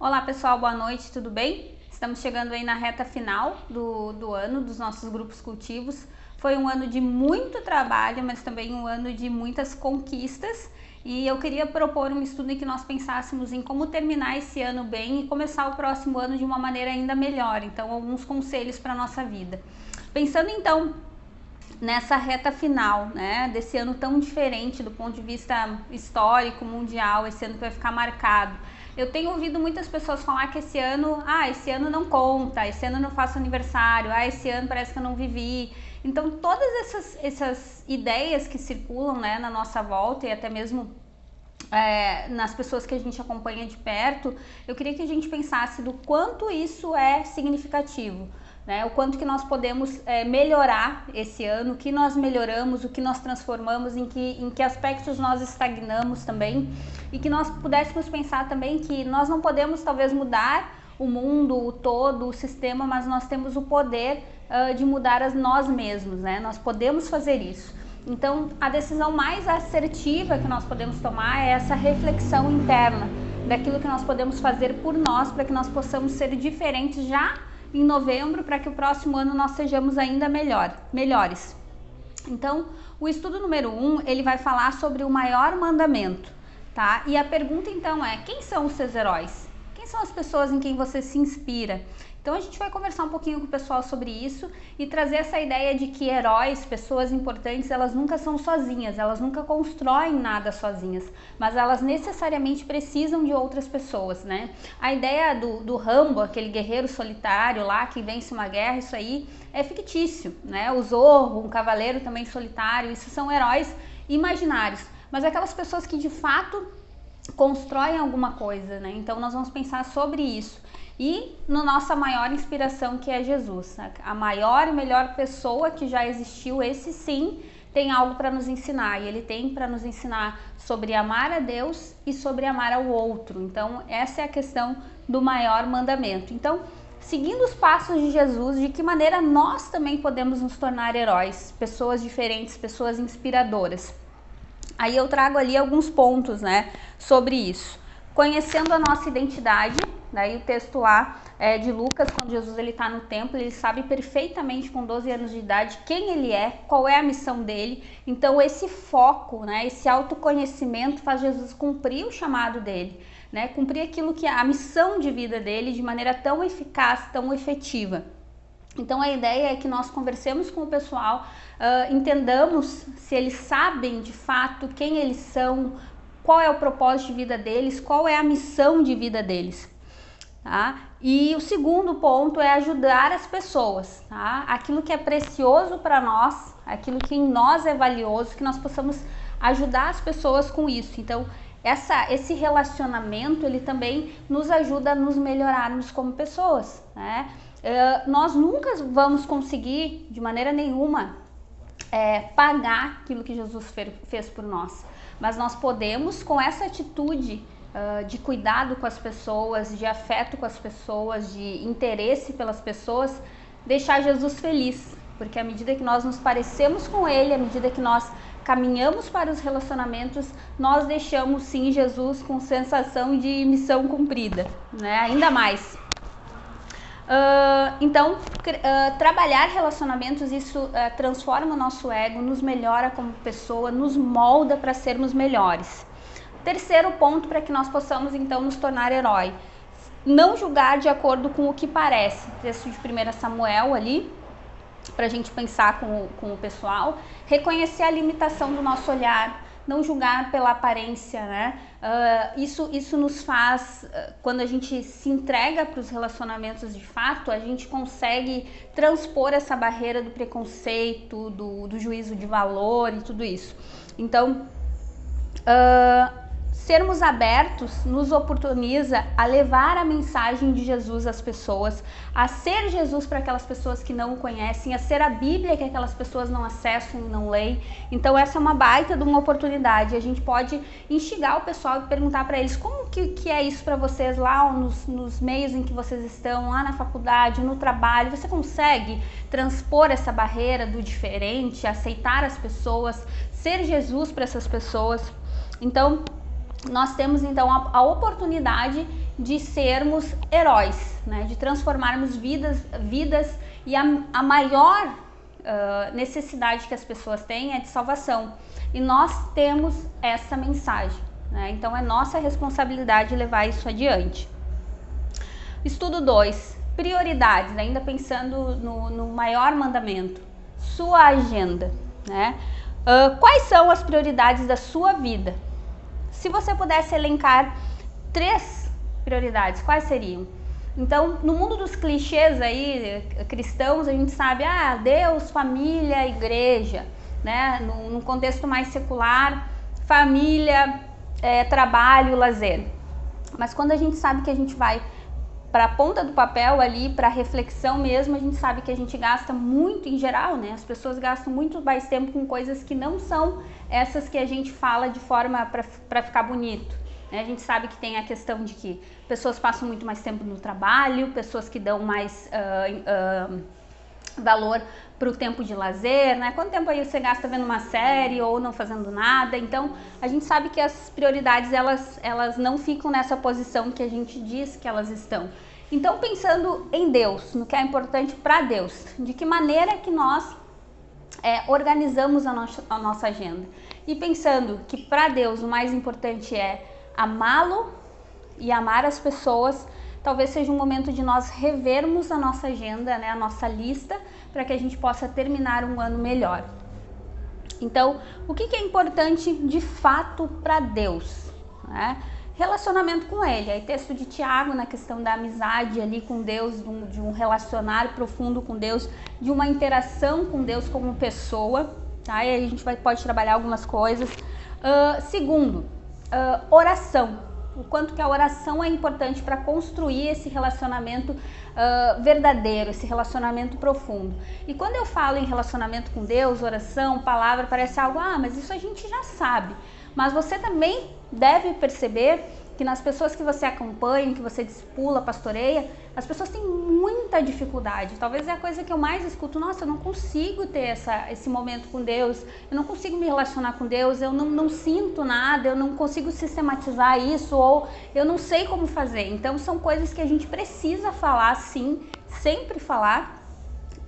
Olá pessoal, boa noite, tudo bem? Estamos chegando aí na reta final do ano, dos nossos grupos cultivos. Foi um ano de muito trabalho, mas também um ano de muitas conquistas. E eu queria propor um estudo em que nós pensássemos em como terminar esse ano bem e começar o próximo ano de uma maneira ainda melhor. Então, alguns conselhos para a nossa vida. Pensando então nessa reta final, né, desse ano tão diferente do ponto de vista histórico, mundial, esse ano que vai ficar marcado. Eu tenho ouvido muitas pessoas falar que esse ano não conta, esse ano eu não faço aniversário, esse ano parece que eu não vivi. Então todas essas ideias que circulam, né, na nossa volta e até mesmo nas pessoas que a gente acompanha de perto, eu queria que a gente pensasse do quanto isso é significativo. Né, o quanto que nós podemos melhorar esse ano, o que nós melhoramos, o que nós transformamos, em que aspectos nós estagnamos também, e que nós pudéssemos pensar também que nós não podemos talvez mudar o mundo, o todo, o sistema, mas nós temos o poder de mudar nós mesmos, né? Nós podemos fazer isso. Então, a decisão mais assertiva que nós podemos tomar é essa reflexão interna daquilo que nós podemos fazer por nós, para que nós possamos ser diferentes já em novembro, para que o próximo ano nós sejamos ainda melhores. Então, o estudo número 1, ele vai falar sobre o maior mandamento, tá? E a pergunta então é, quem são os seus heróis? Quem são as pessoas em quem você se inspira? Então a gente vai conversar um pouquinho com o pessoal sobre isso e trazer essa ideia de que heróis, pessoas importantes, elas nunca são sozinhas, elas nunca constroem nada sozinhas, mas elas necessariamente precisam de outras pessoas, né? A ideia do Rambo, aquele guerreiro solitário lá que vence uma guerra, isso aí é fictício, né? O Zorro, um cavaleiro também solitário, isso são heróis imaginários, mas aquelas pessoas que de fato constroem alguma coisa, né? Então nós vamos pensar sobre isso. E na nossa maior inspiração, que é Jesus, a maior e melhor pessoa que já existiu, esse sim tem algo para nos ensinar, e ele tem para nos ensinar sobre amar a Deus e sobre amar ao outro. Então essa é a questão do maior mandamento. Então, seguindo os passos de Jesus, de que maneira nós também podemos nos tornar heróis, pessoas diferentes, pessoas inspiradoras. Aí eu trago ali alguns pontos, né, sobre isso. Conhecendo a nossa identidade, daí o texto lá de Lucas, quando Jesus está no templo, ele sabe perfeitamente com 12 anos de idade quem ele é, qual é a missão dele. Então esse foco, né, esse autoconhecimento faz Jesus cumprir o chamado dele, né, cumprir aquilo que é a missão de vida dele de maneira tão eficaz, tão efetiva. Então a ideia é que nós conversemos com o pessoal, entendamos se eles sabem de fato quem eles são, qual é o propósito de vida deles, qual é a missão de vida deles. Tá? E o segundo ponto é ajudar as pessoas, tá? Aquilo que é precioso para nós, aquilo que em nós é valioso, que nós possamos ajudar as pessoas com isso. Então esse relacionamento, ele também nos ajuda a nos melhorarmos como pessoas, né? Nós nunca vamos conseguir, de maneira nenhuma, pagar aquilo que Jesus fez por nós. Mas nós podemos, com essa atitude de cuidado com as pessoas, de afeto com as pessoas, de interesse pelas pessoas, deixar Jesus feliz. Porque à medida que nós nos parecemos com Ele, à medida que nós caminhamos para os relacionamentos, nós deixamos sim Jesus com sensação de missão cumprida, né? Ainda mais. Então, trabalhar relacionamentos, isso transforma o nosso ego, nos melhora como pessoa, nos molda para sermos melhores. Terceiro ponto para que nós possamos então nos tornar herói: não julgar de acordo com o que parece. Texto de 1 Samuel ali, para a gente pensar com o pessoal. Reconhecer a limitação do nosso olhar, não julgar pela aparência, né? Isso nos faz, quando a gente se entrega para os relacionamentos de fato, a gente consegue transpor essa barreira do preconceito, do juízo de valor e tudo isso. Então, sermos abertos nos oportuniza a levar a mensagem de Jesus às pessoas, a ser Jesus para aquelas pessoas que não o conhecem, a ser a Bíblia que aquelas pessoas não acessam e não leem. Então essa é uma baita de uma oportunidade. A gente pode instigar o pessoal e perguntar para eles como que é isso para vocês lá nos meios em que vocês estão, lá na faculdade, no trabalho. Você consegue transpor essa barreira do diferente, aceitar as pessoas, ser Jesus para essas pessoas? Então nós temos então a oportunidade de sermos heróis, né? De transformarmos vidas e a maior necessidade que as pessoas têm é de salvação. E nós temos essa mensagem, né? Então é nossa responsabilidade levar isso adiante. Estudo 2, prioridades, ainda pensando no maior mandamento, sua agenda, né? Quais são as prioridades da sua vida? Se você pudesse elencar 3 prioridades, quais seriam? Então, no mundo dos clichês aí, cristãos, a gente sabe, Deus, família, igreja, né? Num contexto mais secular, família, trabalho, lazer. Mas quando a gente sabe que a gente vai para a ponta do papel ali, para reflexão mesmo, a gente sabe que a gente gasta muito, em geral, né? As pessoas gastam muito mais tempo com coisas que não são essas que a gente fala de forma para ficar bonito. A gente sabe que tem a questão de que pessoas passam muito mais tempo no trabalho, pessoas que dão mais valor para o tempo de lazer, né? Quanto tempo aí você gasta vendo uma série ou não fazendo nada? Então, a gente sabe que as prioridades, elas não ficam nessa posição que a gente diz que elas estão. Então, pensando em Deus, no que é importante para Deus, de que maneira que nós organizamos a nossa agenda. E pensando que para Deus o mais importante é amá-lo e amar as pessoas, talvez seja um momento de nós revermos a nossa agenda, né, a nossa lista, para que a gente possa terminar um ano melhor. Então, o que é importante de fato para Deus, né? Relacionamento com Ele. Aí texto de Tiago na questão da amizade ali com Deus, de um relacionar profundo com Deus, de uma interação com Deus como pessoa, tá? E aí a gente pode trabalhar algumas coisas. Segundo, oração. O quanto que a oração é importante para construir esse relacionamento verdadeiro, esse relacionamento profundo. E quando eu falo em relacionamento com Deus, oração, palavra, parece algo, mas isso a gente já sabe. Mas você também deve perceber que nas pessoas que você acompanha, que você discipula, pastoreia, as pessoas têm muita dificuldade. Talvez é a coisa que eu mais escuto, nossa, eu não consigo ter esse momento com Deus, eu não consigo me relacionar com Deus, eu não sinto nada, eu não consigo sistematizar isso, ou eu não sei como fazer. Então são coisas que a gente precisa falar, sim, sempre falar,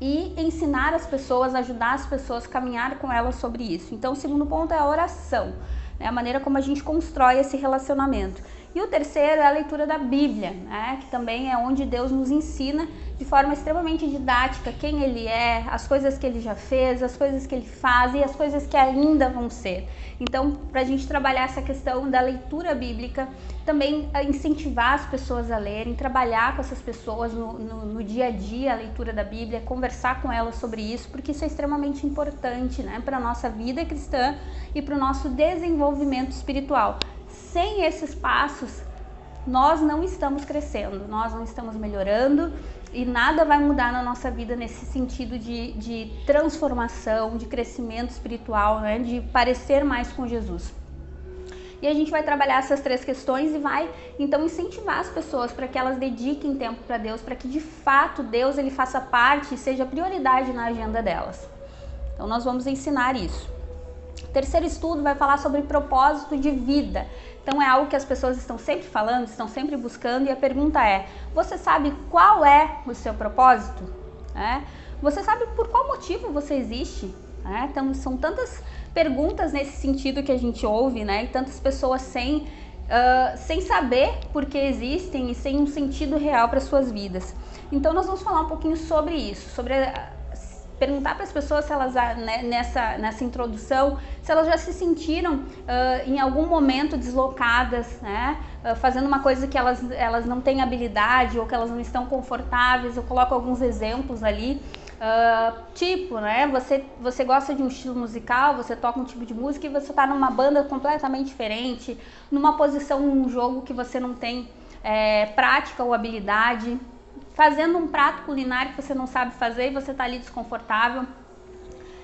e ensinar as pessoas, ajudar as pessoas a caminhar com elas sobre isso. Então o segundo ponto é a oração, né? A maneira como a gente constrói esse relacionamento. E o terceiro é a leitura da Bíblia, né? Que também é onde Deus nos ensina de forma extremamente didática quem Ele é, as coisas que Ele já fez, as coisas que Ele faz e as coisas que ainda vão ser. Então, para a gente trabalhar essa questão da leitura bíblica, também incentivar as pessoas a lerem, trabalhar com essas pessoas no dia a dia, a leitura da Bíblia, conversar com elas sobre isso, porque isso é extremamente importante, né? Para a nossa vida cristã e para o nosso desenvolvimento espiritual. Sem esses passos, nós não estamos crescendo, nós não estamos melhorando e nada vai mudar na nossa vida nesse sentido de transformação, de crescimento espiritual, né? De parecer mais com Jesus. E a gente vai trabalhar essas 3 questões e vai, então, incentivar as pessoas para que elas dediquem tempo para Deus, para que, de fato, Deus ele faça parte e seja prioridade na agenda delas. Então, nós vamos ensinar isso. O terceiro estudo vai falar sobre propósito de vida. Então é algo que as pessoas estão sempre falando, estão sempre buscando, e a pergunta é, você sabe qual é o seu propósito? Você sabe por qual motivo você existe? Então são tantas perguntas nesse sentido que a gente ouve, né? E tantas pessoas sem saber por que existem e sem um sentido real para suas vidas. Então nós vamos falar um pouquinho sobre isso, sobre perguntar para as pessoas se elas, nessa introdução, se elas já se sentiram em algum momento deslocadas, né? Fazendo uma coisa que elas não têm habilidade ou que elas não estão confortáveis. Eu coloco alguns exemplos ali, né? Você gosta de um estilo musical, você toca um tipo de música e você está numa banda completamente diferente, numa posição num jogo que você não tem prática ou habilidade, fazendo um prato culinário que você não sabe fazer e você está ali desconfortável.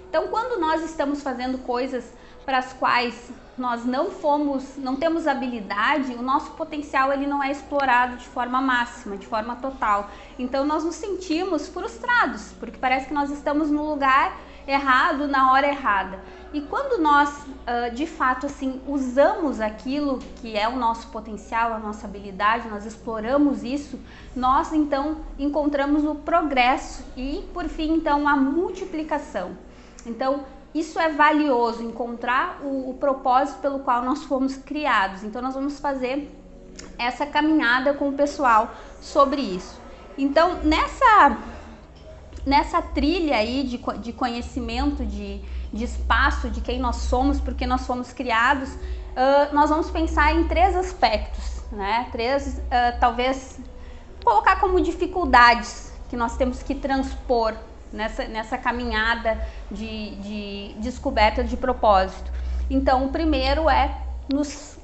Então, quando nós estamos fazendo coisas para as quais nós não temos habilidade, o nosso potencial ele não é explorado de forma máxima, de forma total. Então, nós nos sentimos frustrados, porque parece que nós estamos num lugar errado na hora errada. E quando nós, de fato, assim, usamos aquilo que é o nosso potencial, a nossa habilidade, nós exploramos isso, nós, então, encontramos o progresso e, por fim, então, a multiplicação. Então, isso é valioso, encontrar o propósito pelo qual nós fomos criados. Então, nós vamos fazer essa caminhada com o pessoal sobre isso. Então, nessa trilha aí de conhecimento, de espaço, de quem nós somos, porque nós fomos criados, nós vamos pensar em 3 aspectos, né? 3, talvez, colocar como dificuldades que nós temos que transpor nessa caminhada de descoberta de propósito. Então, o primeiro é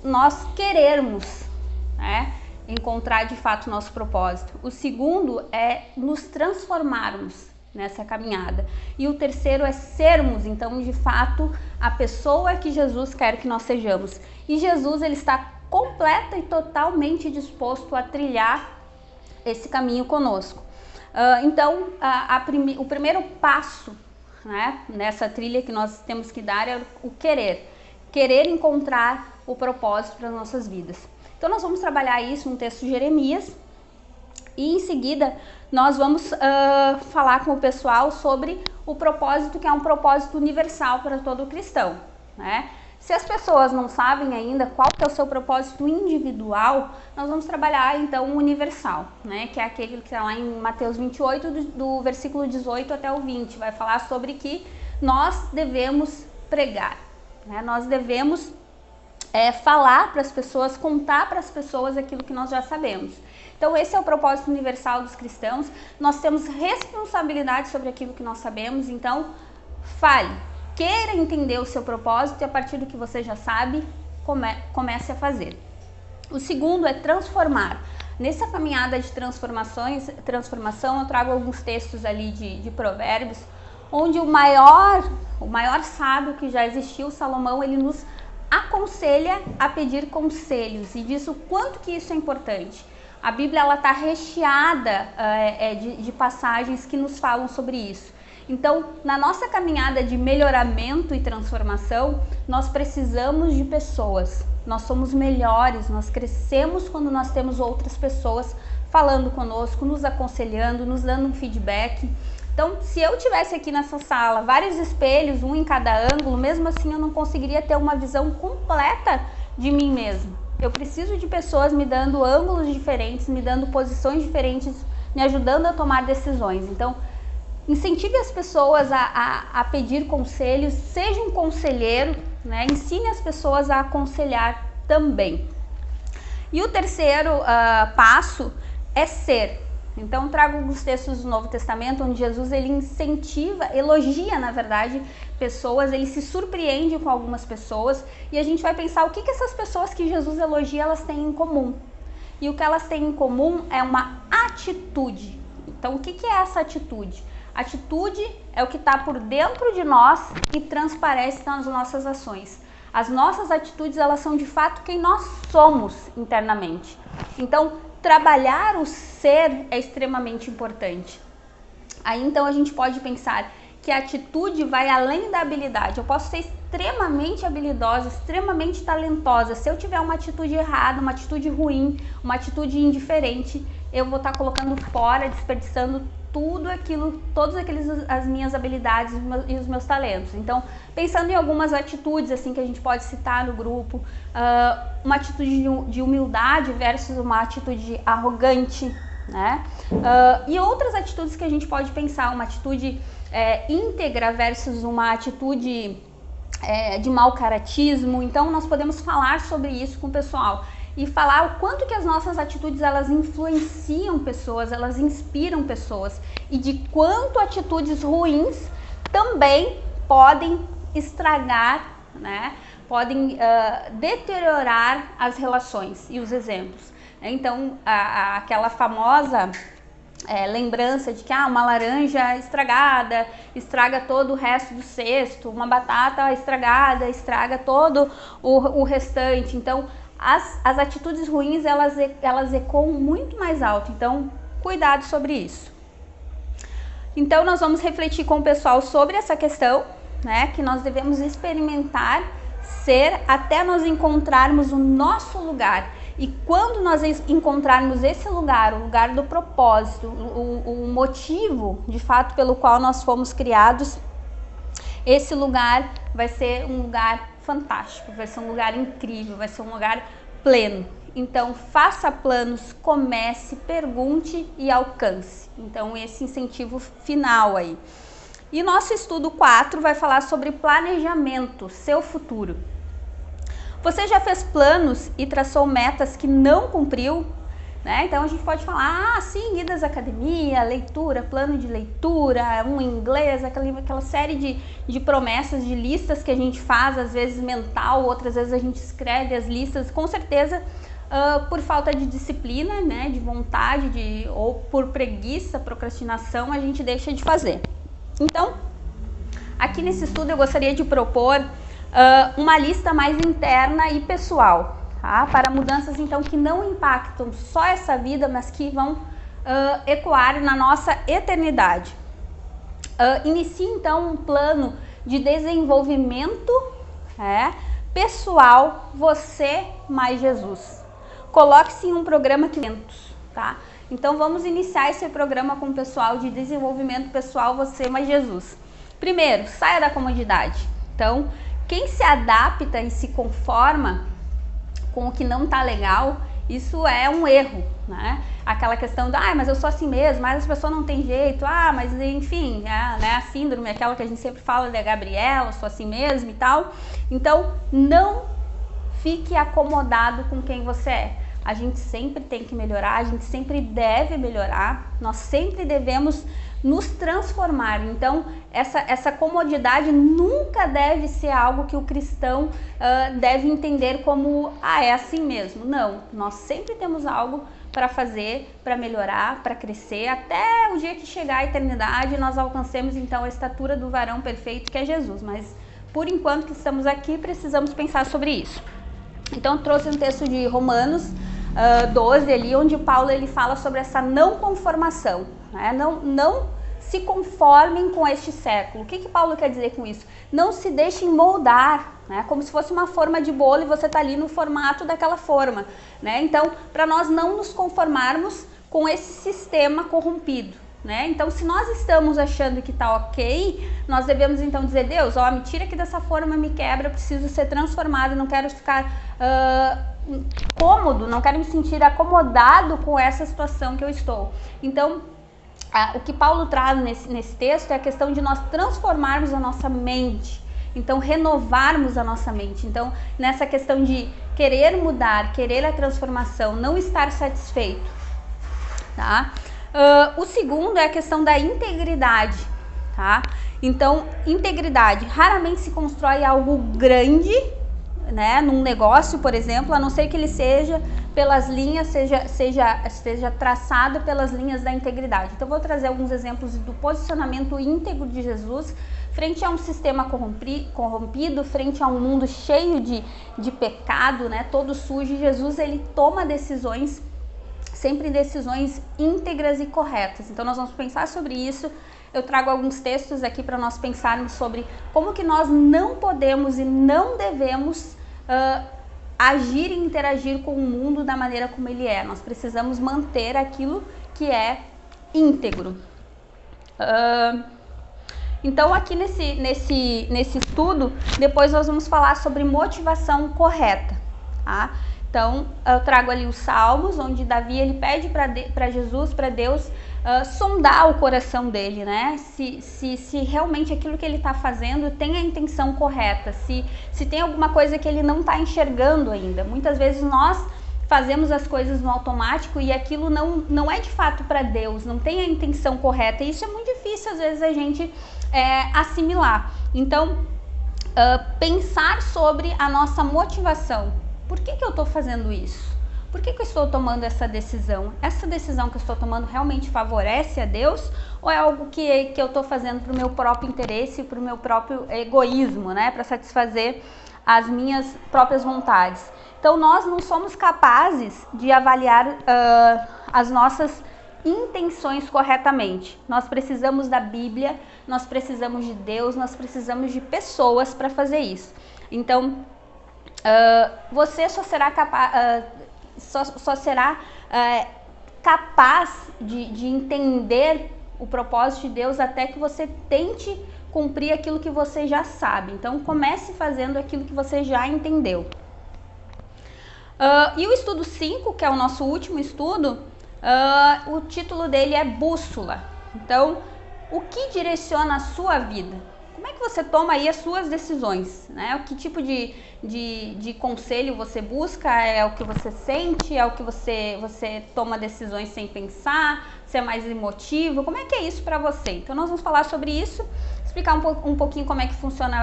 nós querermos, né, encontrar de fato o nosso propósito. O segundo é nos transformarmos nessa caminhada. E o terceiro é sermos, então, de fato, a pessoa que Jesus quer que nós sejamos. E Jesus, ele está completa e totalmente disposto a trilhar esse caminho conosco. Então, o primeiro passo, né, nessa trilha que nós temos que dar é o querer encontrar o propósito para as nossas vidas. Então, nós vamos trabalhar isso no texto de Jeremias e, em seguida, nós vamos falar com o pessoal sobre o propósito, que é um propósito universal para todo cristão, né? Se as pessoas não sabem ainda qual que é o seu propósito individual, nós vamos trabalhar então o universal, né? Que é aquele que está lá em Mateus 28, do versículo 18 até o 20. Vai falar sobre que nós devemos pregar, né? Nós devemos falar para as pessoas, contar para as pessoas aquilo que nós já sabemos. Então, esse é o propósito universal dos cristãos. Nós temos responsabilidade sobre aquilo que nós sabemos, então fale. Queira entender o seu propósito e a partir do que você já sabe, comece a fazer. O segundo é transformar. Nessa caminhada de transformação, eu trago alguns textos ali de Provérbios, onde o maior sábio que já existiu, Salomão, ele nos aconselha a pedir conselhos e diz o quanto que isso é importante. A Bíblia está recheada de passagens que nos falam sobre isso. Então, na nossa caminhada de melhoramento e transformação, nós precisamos de pessoas. Nós somos melhores, nós crescemos quando nós temos outras pessoas falando conosco, nos aconselhando, nos dando um feedback. Então, se eu tivesse aqui nessa sala vários espelhos, um em cada ângulo, mesmo assim eu não conseguiria ter uma visão completa de mim mesmo. Eu preciso de pessoas me dando ângulos diferentes, me dando posições diferentes, me ajudando a tomar decisões. Então, incentive as pessoas a pedir conselhos, seja um conselheiro, né? Ensine as pessoas a aconselhar também. E o terceiro passo é ser. Então, trago alguns textos do Novo Testamento, onde Jesus ele elogia, na verdade, pessoas, ele se surpreende com algumas pessoas, e a gente vai pensar o que essas pessoas que Jesus elogia, elas têm em comum. E o que elas têm em comum é uma atitude. Então, o que é essa atitude? Atitude é o que está por dentro de nós e transparece nas nossas ações. As nossas atitudes, elas são de fato quem nós somos internamente. Então, trabalhar o ser é extremamente importante. Aí, então, a gente pode pensar que a atitude vai além da habilidade. Eu posso ser extremamente habilidosa, extremamente talentosa. Se eu tiver uma atitude errada, uma atitude ruim, uma atitude indiferente, eu vou estar colocando fora, desperdiçando todas as minhas habilidades e os meus talentos. Então, pensando em algumas atitudes assim que a gente pode citar no grupo, uma atitude de humildade versus uma atitude arrogante, né? E outras atitudes que a gente pode pensar, uma atitude íntegra versus uma atitude de mau caratismo. Então, nós podemos falar sobre isso com o pessoal e falar o quanto que as nossas atitudes elas influenciam pessoas, elas inspiram pessoas e de quanto atitudes ruins também podem estragar, né? Podem deteriorar as relações e os exemplos. Então, aquela famosa lembrança de que uma laranja estragada estraga todo o resto do cesto, uma batata estragada estraga todo o restante. Então, as atitudes ruins, elas ecoam muito mais alto, então cuidado sobre isso. Então nós vamos refletir com o pessoal sobre essa questão, né, que nós devemos experimentar ser até nós encontrarmos o nosso lugar. E quando nós encontrarmos esse lugar, o lugar do propósito, o motivo de fato pelo qual nós fomos criados, esse lugar vai ser um lugar fantástico, vai ser um lugar incrível, vai ser um lugar pleno. Então faça planos, comece, pergunte e alcance. Então esse incentivo final aí. E nosso estudo 4 vai falar sobre planejamento, seu futuro. Você já fez planos e traçou metas que não cumpriu? Né? Então a gente pode falar, sim, idas à academia, leitura, plano de leitura, um inglês, aquela série de promessas, de listas que a gente faz, às vezes mental, outras vezes a gente escreve as listas, com certeza por falta de disciplina, né, de vontade, ou por preguiça, procrastinação, a gente deixa de fazer. Então, aqui nesse estudo eu gostaria de propor uma lista mais interna e pessoal, tá? Para mudanças então que não impactam só essa vida, mas que vão ecoar na nossa eternidade. Inicie então um plano de desenvolvimento pessoal, você mais Jesus. Coloque-se em um programa que tá? Então vamos iniciar esse programa com o pessoal de desenvolvimento pessoal, você mais Jesus. Primeiro, saia da comodidade. Então, quem se adapta e se conforma com o que não tá legal, isso é um erro, né? Aquela questão de, mas eu sou assim mesmo, mas as pessoas não tem jeito, mas enfim, né? A síndrome, aquela que a gente sempre fala da Gabriela, sou assim mesmo e tal. Então, não fique acomodado com quem você é. A gente sempre tem que melhorar, a gente sempre deve melhorar, nós sempre devemos nos transformar. Então, essa comodidade nunca deve ser algo que o cristão deve entender como, é assim mesmo. Não, nós sempre temos algo para fazer, para melhorar, para crescer, até o dia que chegar a eternidade, nós alcancemos então a estatura do varão perfeito que é Jesus. Mas, por enquanto que estamos aqui, precisamos pensar sobre isso. Então, eu trouxe um texto de Romanos 12 ali, onde Paulo ele fala sobre essa não conformação, né? Não se conformem com este século. O que Paulo quer dizer com isso? Não se deixem moldar, né? Como se fosse uma forma de bolo e você está ali no formato daquela forma, né? Então, para nós não nos conformarmos com esse sistema corrompido, né? Então, se nós estamos achando que está ok, nós devemos então dizer, Deus, me tira aqui dessa forma, me quebra, eu preciso ser transformado, não quero ficar cômodo, não quero me sentir acomodado com essa situação que eu estou. Então, o que Paulo traz nesse texto é a questão de nós transformarmos a nossa mente, então renovarmos a nossa mente. Então, nessa questão de querer mudar, querer a transformação, não estar satisfeito, tá? O segundo é a questão da integridade, tá? Então, integridade raramente se constrói algo grande, né, num negócio, por exemplo, a não ser que ele seja pelas linhas, seja traçado pelas linhas da integridade. Então, vou trazer alguns exemplos do posicionamento íntegro de Jesus frente a um sistema corrompido, frente a um mundo cheio de pecado, né, todo sujo. Jesus, ele toma decisões, sempre decisões íntegras e corretas. Então, nós vamos pensar sobre isso. Eu trago alguns textos aqui para nós pensarmos sobre como que nós não podemos e não devemos agir e interagir com o mundo da maneira como ele é. Nós precisamos manter aquilo que é íntegro. Então, aqui nesse estudo, depois nós vamos falar sobre motivação correta, tá? Então, eu trago ali os Salmos, onde Davi ele pede para Jesus, para Deus, sondar o coração dele, né? Se realmente aquilo que ele está fazendo tem a intenção correta, se tem alguma coisa que ele não está enxergando ainda. Muitas vezes nós fazemos as coisas no automático e aquilo não é de fato para Deus, não tem a intenção correta. E isso é muito difícil, às vezes, a gente assimilar. Então, pensar sobre a nossa motivação. Por que eu estou fazendo isso? Por que eu estou tomando essa decisão? Essa decisão que eu estou tomando realmente favorece a Deus? Ou é algo que eu estou fazendo para o meu próprio interesse, para o meu próprio egoísmo, né? Para satisfazer as minhas próprias vontades. Então, nós não somos capazes de avaliar as nossas intenções corretamente. Nós precisamos da Bíblia, nós precisamos de Deus, nós precisamos de pessoas para fazer isso. Então, você só será capaz de entender o propósito de Deus até que você tente cumprir aquilo que você já sabe. Então, comece fazendo aquilo que você já entendeu. E o estudo 5, que é o nosso último estudo, o título dele é Bússola. Então, o que direciona a sua vida? Como é que você toma aí as suas decisões, né? Que tipo de conselho você busca? É o que você sente? É o que você toma decisões sem pensar? Você é mais emotivo? Como é que é isso para você? Então nós vamos falar sobre isso, explicar um pouquinho como é que funciona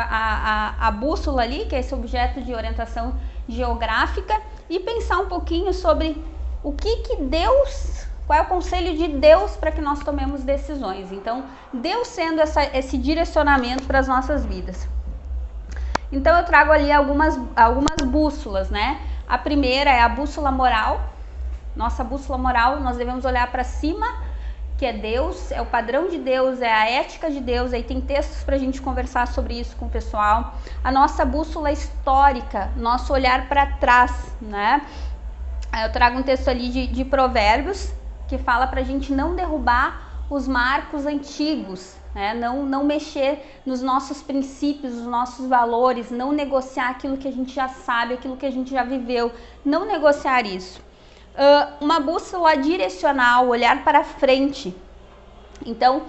a bússola ali, que é esse objeto de orientação geográfica, e pensar um pouquinho sobre o que Deus... Qual é o conselho de Deus para que nós tomemos decisões? Então, Deus sendo esse direcionamento para as nossas vidas. Então, eu trago ali algumas bússolas, né? A primeira é a bússola moral. Nossa bússola moral, nós devemos olhar para cima, que é Deus, é o padrão de Deus, é a ética de Deus. Aí tem textos para a gente conversar sobre isso com o pessoal. A nossa bússola histórica, nosso olhar para trás, né? Eu trago um texto ali de Provérbios, que fala para a gente não derrubar os marcos antigos, né? Não mexer nos nossos princípios, nos nossos valores, não negociar aquilo que a gente já sabe, aquilo que a gente já viveu, não negociar isso. Uma bússola direcional, olhar para frente. Então,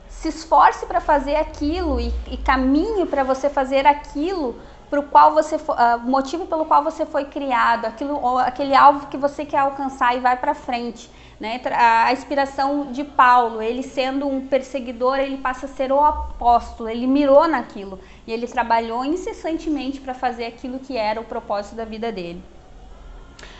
se esforce para fazer aquilo e caminhe para você fazer aquilo para o qual você motivo pelo qual você foi criado, aquele alvo que você quer alcançar, e vai para frente, né? A inspiração de Paulo, ele sendo um perseguidor, ele passa a ser o apóstolo, ele mirou naquilo e ele trabalhou incessantemente para fazer aquilo que era o propósito da vida dele.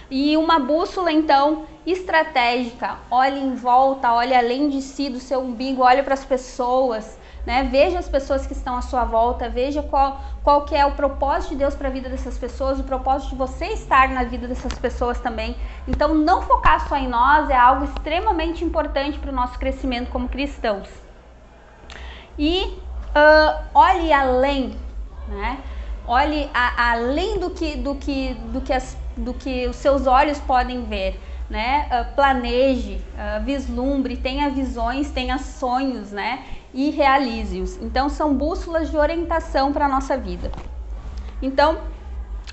E uma bússola, então, estratégica, olhe em volta, olhe além de si, do seu umbigo, olhe para as pessoas, né? Veja as pessoas que estão à sua volta, veja qual que é o propósito de Deus para a vida dessas pessoas, o propósito de você estar na vida dessas pessoas também. Então, não focar só em nós é algo extremamente importante para o nosso crescimento como cristãos. E olhe além, né? Olhe além do que os seus olhos podem ver, né? Planeje, vislumbre, tenha visões, tenha sonhos, né? E realize-os. Então, são bússolas de orientação para a nossa vida. Então,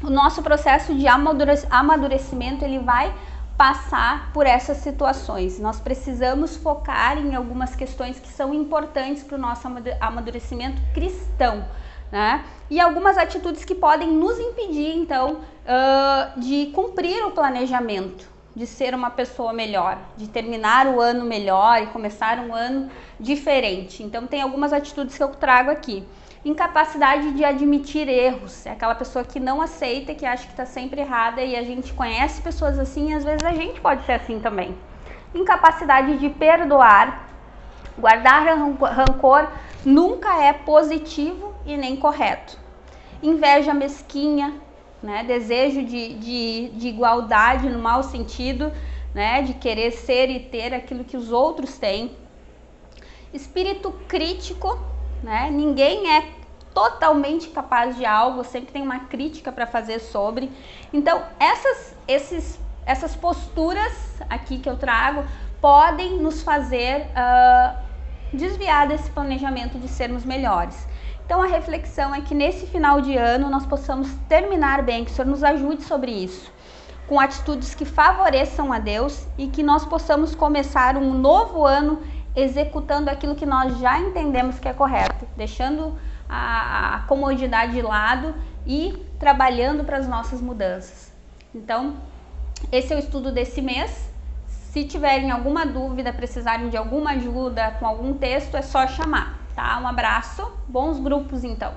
o nosso processo de amadurecimento, ele vai passar por essas situações. Nós precisamos focar em algumas questões que são importantes para o nosso amadurecimento cristão, né? E algumas atitudes que podem nos impedir, então, de cumprir o planejamento, de ser uma pessoa melhor, de terminar o ano melhor e começar um ano diferente. Então, tem algumas atitudes que eu trago aqui. Incapacidade de admitir erros, é aquela pessoa que não aceita, que acha que está sempre errada, e a gente conhece pessoas assim, e às vezes a gente pode ser assim também. Incapacidade de perdoar, guardar rancor nunca é positivo e nem correto. Inveja mesquinha, né? Desejo de igualdade no mau sentido, né? De querer ser e ter aquilo que os outros têm. Espírito crítico, né? Ninguém é totalmente capaz de algo, sempre tem uma crítica para fazer sobre. Então, essas posturas aqui que eu trago podem nos fazer desviar desse planejamento de sermos melhores. Então, a reflexão é que nesse final de ano nós possamos terminar bem, que o Senhor nos ajude sobre isso, com atitudes que favoreçam a Deus, e que nós possamos começar um novo ano executando aquilo que nós já entendemos que é correto, deixando a comodidade de lado e trabalhando para as nossas mudanças. Então, esse é o estudo desse mês. Se tiverem alguma dúvida, precisarem de alguma ajuda com algum texto, é só chamar, tá? Um abraço, bons grupos então!